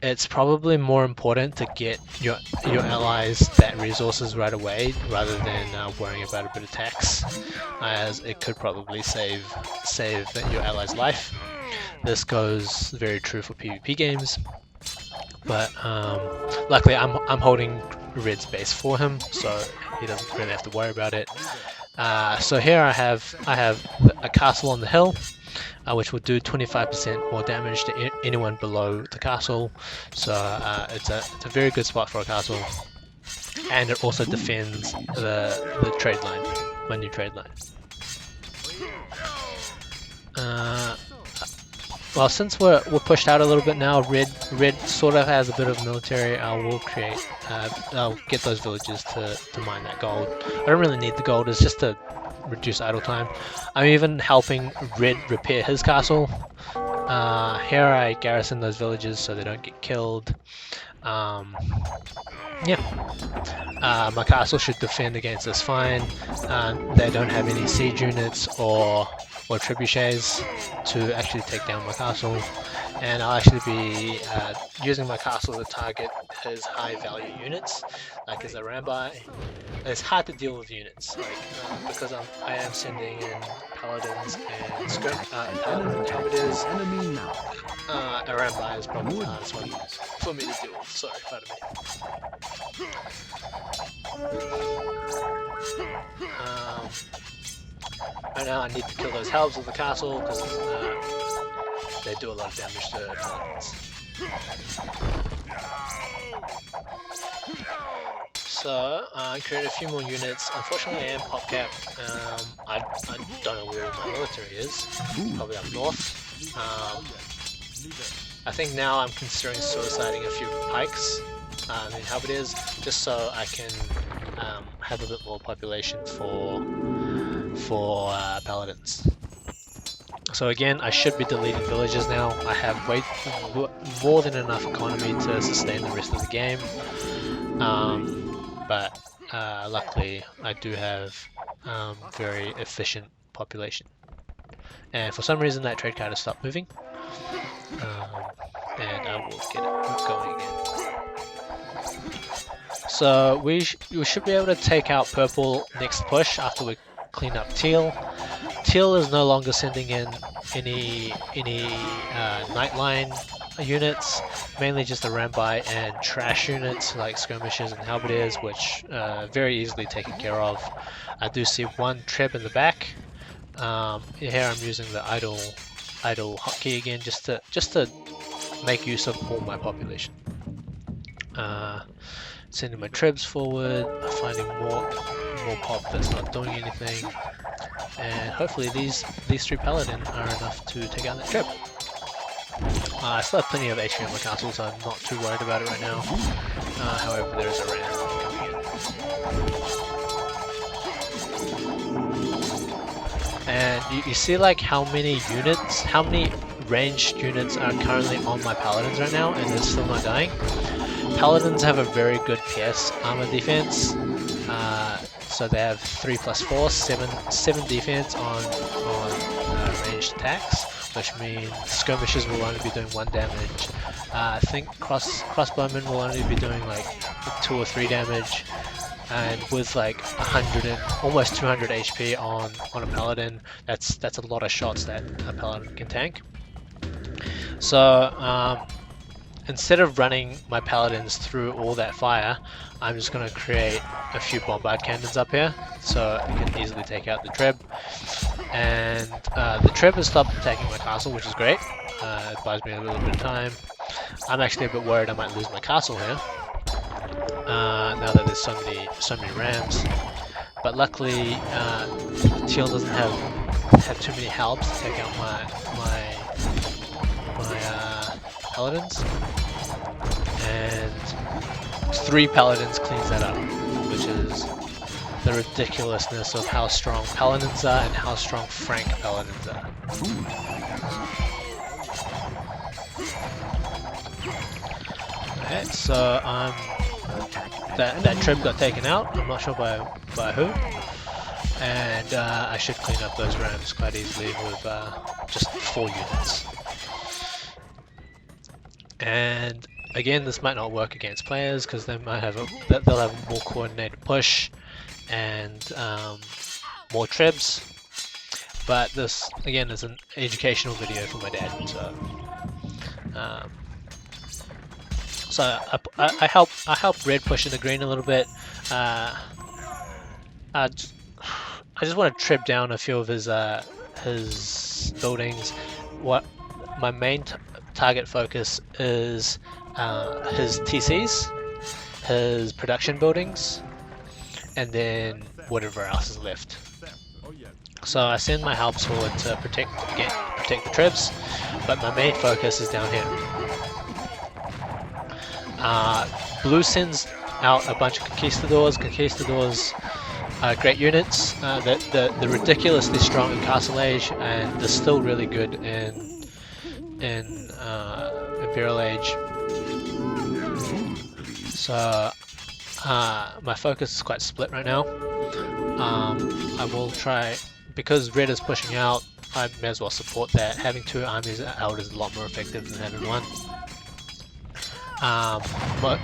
it's probably more important to get your allies that resources right away rather than worrying about a bit of tax, as it could probably save your allies' life. This goes very true for PvP games, but luckily I'm holding Red's base for him, so he doesn't really have to worry about it. So here I have a castle on the hill, which will do 25% more damage to anyone below the castle. So it's a very good spot for a castle, and it also defends the trade line, my new trade line. Well, since we're pushed out a little bit now, red sort of has a bit of military. I'll get those villagers to mine that gold. I don't really need the gold; it's just to reduce idle time. I'm even helping red repair his castle. Here I garrison those villages so they don't get killed. Yeah, my castle should defend against this fine. They don't have any siege units or trebuchets to actually take down my castle, and I'll actually be using my castle to target his high value units, like his Arambai. It's hard to deal with units, like because I am sending in paladins and paladins and halberdiers. Arambai is probably the hardest one for me to deal with. Sorry, pardon me. Right now I need to kill those halbs of the castle because they do a lot of damage to paladins. So I created a few more units. Unfortunately, I am pop cap. I don't know where my military is. Probably up north. I think now I'm considering suiciding a few pikes and halberdiers, just so I can have a bit more population for paladins. So again, I should be deleting villages now. I have more than enough economy to sustain the rest of the game. But luckily I do have very efficient population. And for some reason that trade card has stopped moving. And I will get it going again. So we should be able to take out purple next push after we clean up teal. Teal is no longer sending in any nightline units, mainly just the Rambai and trash units like skirmishers and halberdiers, which very easily taken care of. I do see one treb in the back. Here I'm using the idle hotkey again, just to make use of all my population. Sending my trebs forward, finding more pop that's not doing anything, and hopefully these three paladin are enough to take out that treb. I still have plenty of HP on my castle, so I'm not too worried about it right now. However, there is a ram coming in. And you see like how many ranged units are currently on my paladins right now, and they're still not dying. Paladins have a very good PS armor defense, so they have 3+4, 7 defense on ranged attacks, which means skirmishers will only be doing 1 damage. I think crossbowmen will only be doing like 2 or 3 damage, and with like 100 and almost 200 HP on a paladin, that's a lot of shots that a paladin can tank. So instead of running my paladins through all that fire, I'm just going to create a few bombard cannons up here so I can easily take out the treb. And the treb has stopped attacking my castle, which is great. It buys me a little bit of time. I'm actually a bit worried I might lose my castle here now that there's so many rams. But luckily, teal doesn't have too many halbs to take out my paladins, and 3 paladins cleans that up, which is the ridiculousness of how strong paladins are and how strong Frank paladins are. Okay, so that trib got taken out. I'm not sure by who. and I should clean up those rams quite easily with just 4 units. And again, this might not work against players because they might have they'll have a more coordinated push and more trebs. But this again is an educational video for my dad, so I help red push in the green a little bit. I just want to trip down a few of his buildings. What my main target focus is his TCs, his production buildings, and then whatever else is left. So I send my helps forward to protect the trebs, but my main focus is down here. Blue sends out a bunch of conquistadors. Conquistadors are great units. They're ridiculously strong in Castle Age, and they're still really good in Imperial Age. So my focus is quite split right now. I will try, because red is pushing out, I may as well support that. Having 2 armies out is a lot more effective than having 1. But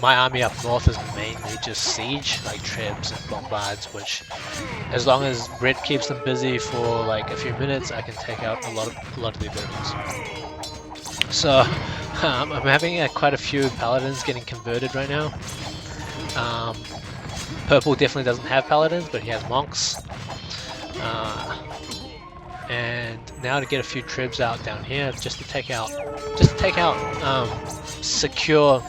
my army up north is mainly just siege, like trebs and bombards, which, as long as red keeps them busy for like a few minutes, I can take out a lot of their buildings. So I'm having quite a few paladins getting converted right now. Purple definitely doesn't have paladins, but he has monks. And now to get a few trebs out down here, just to take out secure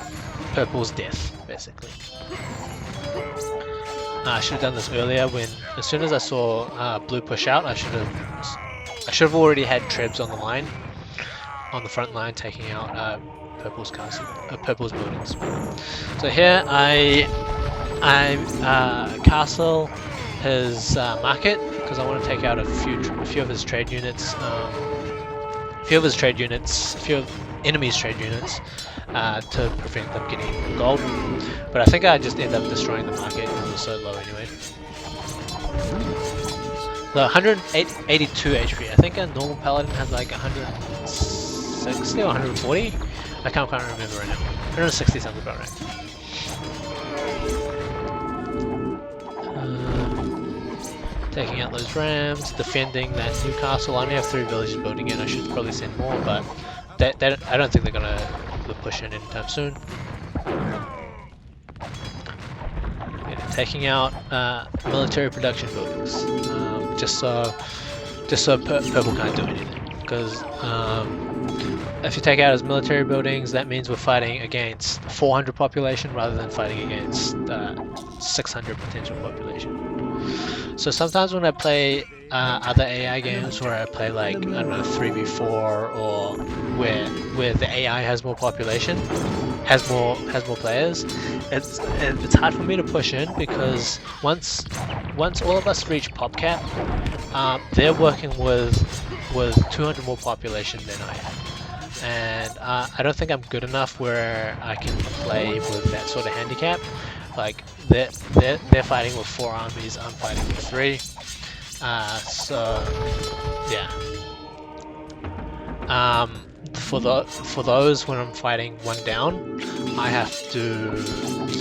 Purple's death, basically. I should have done this earlier. As soon as I saw Blue push out, I should have already had trebs on the line, on the front line, taking out Purple's Purple's buildings. So here I castle his market because I want to take out a few of his trade units, a few of enemies' trade units, to prevent them getting gold. But I think I just end up destroying the market because it was so low anyway. The 182 HP. I think a normal paladin has like 160 or 140. I can't quite remember right now. 160 sounds about right. Taking out those rams, defending that new castle. I only have 3 villages building it. I should probably send more, but I don't think they're gonna push in anytime soon. Taking out military production buildings, just so Purple can't do anything. Because if you take out his military buildings, that means we're fighting against 400 population rather than fighting against 600 potential population. So sometimes when I play other AI games where I play like, I don't know, 3v4 or where the AI has more population, has more players, it's hard for me to push in because once all of us reach pop cap, they're working with 200 more population than I am, and I don't think I'm good enough where I can play with that sort of handicap. Like they're fighting with 4 armies, I'm fighting with 3. So yeah. For those when I'm fighting 1 down, I have to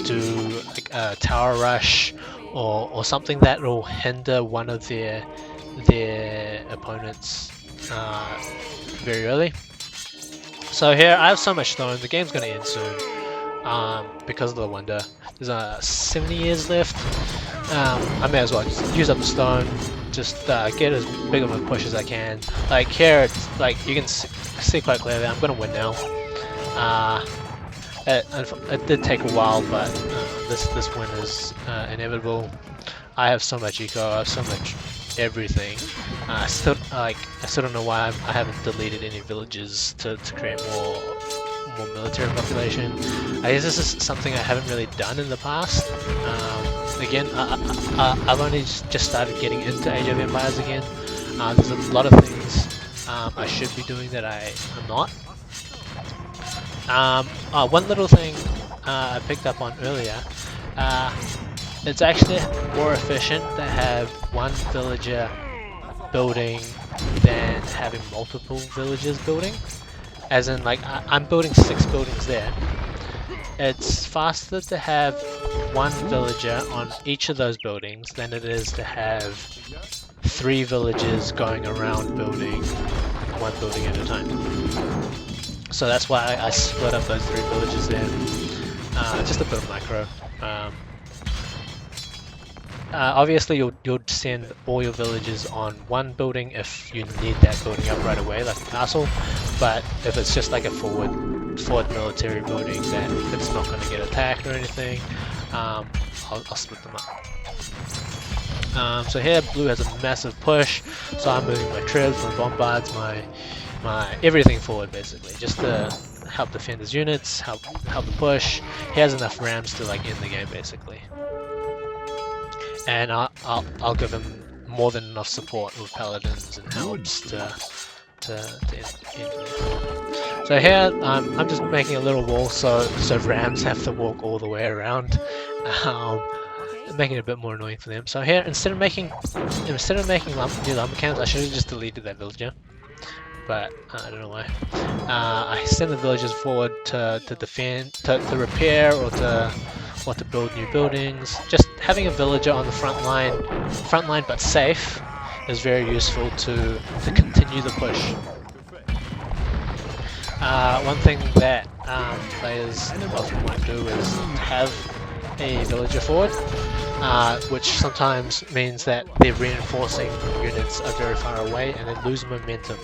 do like a tower rush or something that will hinder one of their opponents very early. So here I have so much stone. The game's gonna end soon because of the wonder. There's 70 years left. I may as well just use up the stone. Just get as big of a push as I can. Like here, it's like you can see quite clearly. I'm gonna win now. It did take a while, but this win is inevitable. I have so much eco. I have so much everything. I still don't know why I haven't deleted any villages to create more military population. I guess this is something I haven't really done in the past. Again, I've only just started getting into Age of Empires again. There's a lot of things I should be doing that I am not. One little thing I picked up on earlier it's actually more efficient to have one villager building than having multiple villagers building. As in, like, I'm building 6 buildings there. It's faster to have one villager on each of those buildings than it is to have 3 villagers going around building one building at a time. So that's why I split up those 3 villages there. Just a bit of micro. Obviously, you'll send all your villagers on one building if you need that building up right away, like a castle. But if it's just like a forward military building, then it's not going to get attacked or anything. I'll split them up. So here, blue has a massive push, so I'm moving my troops, my bombards, my everything forward basically, just to help defend his units, help the push. He has enough rams to like end the game basically. And I'll give him more than enough support with paladins and helps to end it. So here I'm just making a little wall so rams have to walk all the way around, making it a bit more annoying for them. So here instead of making new lumber camps, I should have just deleted that villager. But I don't know why. I send the villagers forward to defend, to repair, or to build new buildings. Just having a villager on the front line but safe, is very useful to continue the push. One thing that players often might do is have a villager forward, which sometimes means that their reinforcing units are very far away and they lose momentum.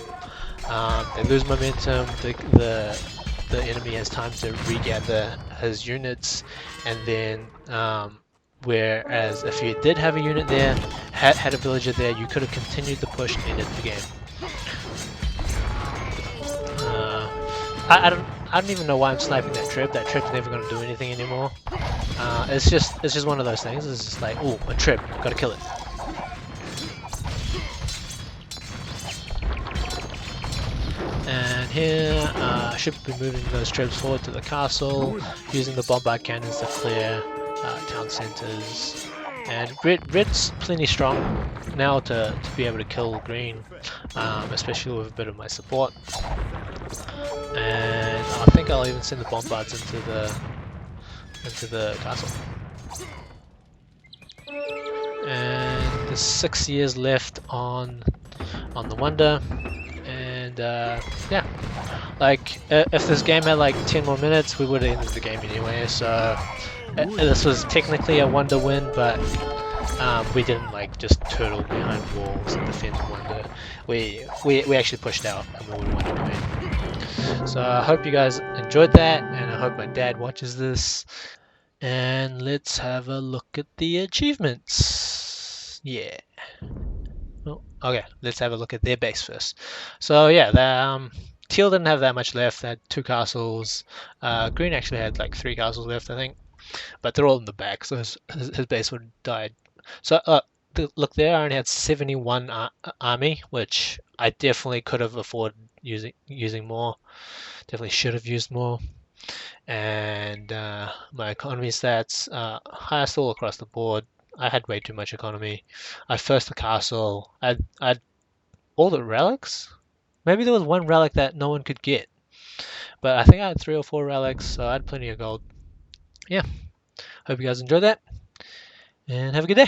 The enemy has time to regather his units, and then whereas if you did have a unit there, had a villager there, you could have continued the push and ended the game. I don't even know why I'm sniping that trip. That trip's never going to do anything anymore. It's just one of those things. It's just like, oh, a trip, gotta kill it. And here, I should be moving those troops forward to the castle, using the bombard cannons to clear town centers. And red's plenty strong now to be able to kill green, especially with a bit of my support. And I think I'll even send the bombards into the castle. And there's 6 years left on the wonder. And yeah, like if this game had like 10 more minutes, we would have ended the game anyway. So this was technically a wonder win, but we didn't like just turtle behind walls and defend the wonder. We actually pushed out and we would have won anyway. So I hope you guys enjoyed that, and I hope my dad watches this. And let's have a look at the achievements. Yeah. Oh, okay, let's have a look at their base first. So yeah, teal didn't have that much left. They had 2 castles. Green actually had like 3 castles left, I think, but they're all in the back, so his base would have died. So look there, I only had 71 army, which I definitely could have afforded using more. Definitely should have used more. And my economy stats, highest all across the board. I had way too much economy. I first the castle. I had all the relics. Maybe there was 1 relic that no one could get, but I think I had 3 or 4 relics, so I had plenty of gold. Yeah, hope you guys enjoyed that, and have a good day.